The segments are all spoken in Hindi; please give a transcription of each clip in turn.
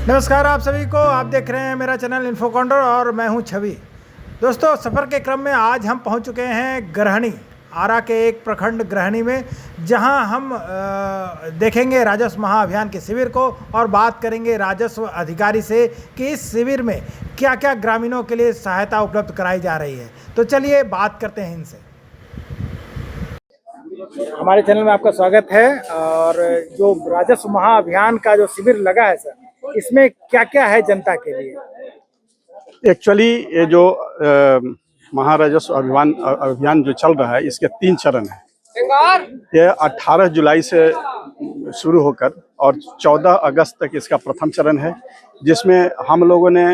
नमस्कार आप सभी को। आप देख रहे हैं मेरा चैनल इन्फो कॉर्नर और मैं हूं छवि। दोस्तों, सफ़र के क्रम में आज हम पहुंच चुके हैं गृहणी, आरा के एक प्रखंड गृहणी में, जहां हम देखेंगे राजस्व महाअभियान के शिविर को और बात करेंगे राजस्व अधिकारी से कि इस शिविर में क्या क्या ग्रामीणों के लिए सहायता उपलब्ध कराई जा रही है। तो चलिए बात करते हैं इनसे। हमारे चैनल में आपका स्वागत है। और जो राजस्व महाअभियान का जो शिविर लगा है सर, इसमें क्या क्या है जनता के लिए? एक्चुअली ये जो महाराजस्व अभियान जो चल रहा है, इसके 3 चरण हैं। ये 18 जुलाई से शुरू होकर और 14 अगस्त तक इसका प्रथम चरण है, जिसमें हम लोगों ने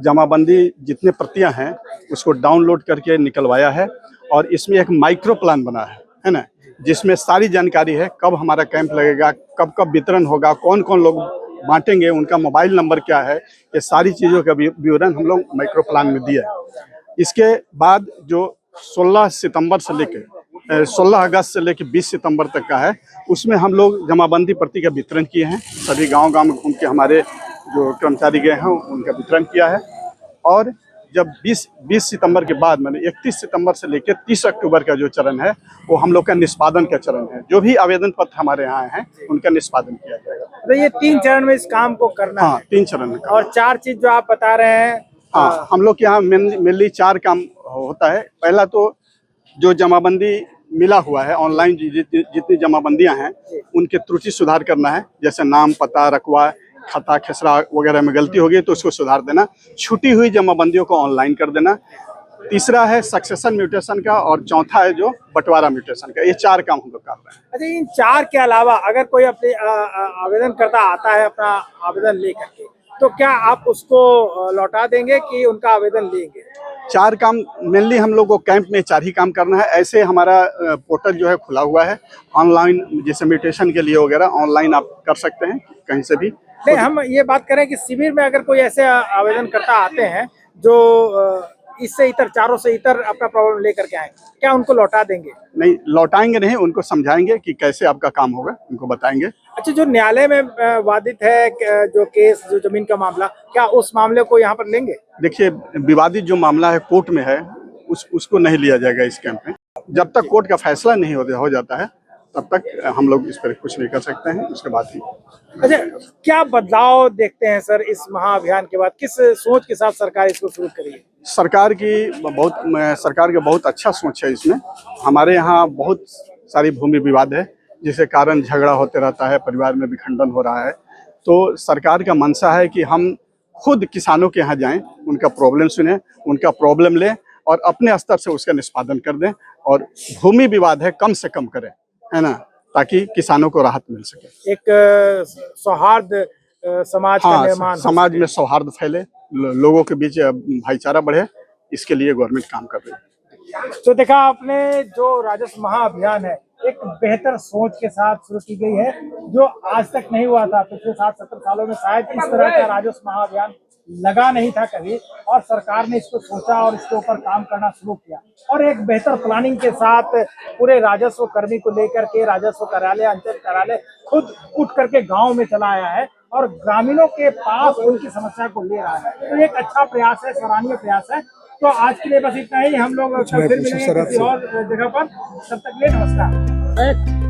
जमाबंदी जितने प्रतियां हैं उसको डाउनलोड करके निकलवाया है। और इसमें एक माइक्रो प्लान बना है ना, जिसमें सारी जानकारी है, कब हमारा कैंप लगेगा, कब कब वितरण होगा, कौन कौन लोग बांटेंगे, उनका मोबाइल नंबर क्या है, ये सारी चीज़ों का विवरण हम लोग माइक्रो प्लान में दिया है। इसके बाद जो 16 सितंबर से लेकर 16 अगस्त से लेकर 20 सितंबर तक का है, उसमें हम लोग जमाबंदी प्रति का वितरण किए हैं। सभी गांव में घूम के हमारे जो कर्मचारी गए हैं उनका वितरण किया है। और जब 20 सितंबर के बाद मैंने 31 सितंबर से लेकर 30 अक्टूबर का जो चरण है, वो हम लोग का निष्पादन का चरण है। जो भी आवेदन पत्र हमारे यहाँ हैं उनका निष्पादन किया जाएगा। तो ये 3 चरण में इस काम को करना है। 3 चरण में। और 4 चीज जो आप बता रहे हैं। हाँ, हम लोग के यहाँ मेनली 4 काम होता है। पहला तो जो जमाबंदी मिला हुआ है, ऑनलाइन जितनी जमाबंदियां हैं उनके त्रुटि सुधार करना है। जैसे नाम, पता, रकबा, खाता, खसरा वगैरह में गलती होगी तो उसको सुधार देना। छूटी हुई जमाबंदियों को ऑनलाइन कर देना। तीसरा है सक्सेशन म्यूटेशन का, और चौथा है जो बंटवारा म्यूटेशन का। ये 4 काम हम लोग कर रहे हैं। अच्छा, इन 4 के अलावा अगर कोई अपने आवेदन करता आता है अपना आवेदन लेकर के, तो क्या आप उसको लौटा देंगे कि उनका आवेदन लेंगे? 4 काम मेनली हम लोग को कैंप में 4 ही काम करना है। ऐसे हमारा पोर्टल जो है खुला हुआ है ऑनलाइन, जैसे म्यूटेशन के लिए वगैरह ऑनलाइन आप कर सकते हैं कहीं से भी। नहीं, हम ये बात करें कि शिविर में अगर कोई ऐसे आवेदनकर्ता आते हैं जो इससे इतर, चारों से इतर अपना प्रॉब्लम लेकर के आए, क्या उनको लौटा देंगे? नहीं, लौटाएंगे नहीं, उनको समझाएंगे कि कैसे आपका काम होगा, उनको बताएंगे। अच्छा, जो न्यायालय में वादित है जो केस, जो जमीन का मामला, क्या उस मामले को यहाँ पर लेंगे? देखिए, विवादित जो मामला है कोर्ट में है, उसको नहीं लिया जाएगा इस कैंप में। जब तक कोर्ट का फैसला नहीं हो जाता है तब तक हम लोग इस पर कुछ नहीं कर सकते हैं, उसके बाद ही। अच्छा, क्या बदलाव देखते हैं सर इस महाअभियान के बाद? किस सोच के साथ सरकार इसको शुरू करी है? सरकार का बहुत अच्छा सोच है इसमें। हमारे यहाँ बहुत सारी भूमि विवाद है, जिसके कारण झगड़ा होते रहता है, परिवार में विखंडन हो रहा है। तो सरकार का मंशा है कि हम खुद किसानों के यहाँ जाएं, उनका प्रॉब्लम सुने, उनका प्रॉब्लम लें और अपने स्तर से उसका निष्पादन कर दें। और भूमि विवाद है कम से कम करें, है ना, ताकि किसानों को राहत मिल सके। एक सौहार्द समाज का निर्माण, समाज में सौहार्द फैले, लोगों के बीच भाईचारा बढ़े, इसके लिए गवर्नमेंट काम कर रही है। तो देखा आपने, जो राजस्व महाअभियान है एक बेहतर सोच के साथ शुरू की गई है, जो आज तक नहीं हुआ था। पिछले 60-70 सालों में शायद इस तरह का राजस्व महाअभियान लगा नहीं था कभी, और सरकार ने इसको सोचा और इसके ऊपर काम करना शुरू किया। और एक बेहतर प्लानिंग के साथ पूरे राजस्व कर्मी को लेकर के राजस्व कार्यालय, अंचल कार्यालय खुद उठ करके गांव में चला आया है और ग्रामीणों के पास उनकी समस्या को ले रहा है। तो एक अच्छा प्रयास है, सराहनीय प्रयास है। तो आज के लिए बस इतना ही। हम लोग फिर मिलेंगे किसी और जगह पर। तब तक के लिए नमस्कार।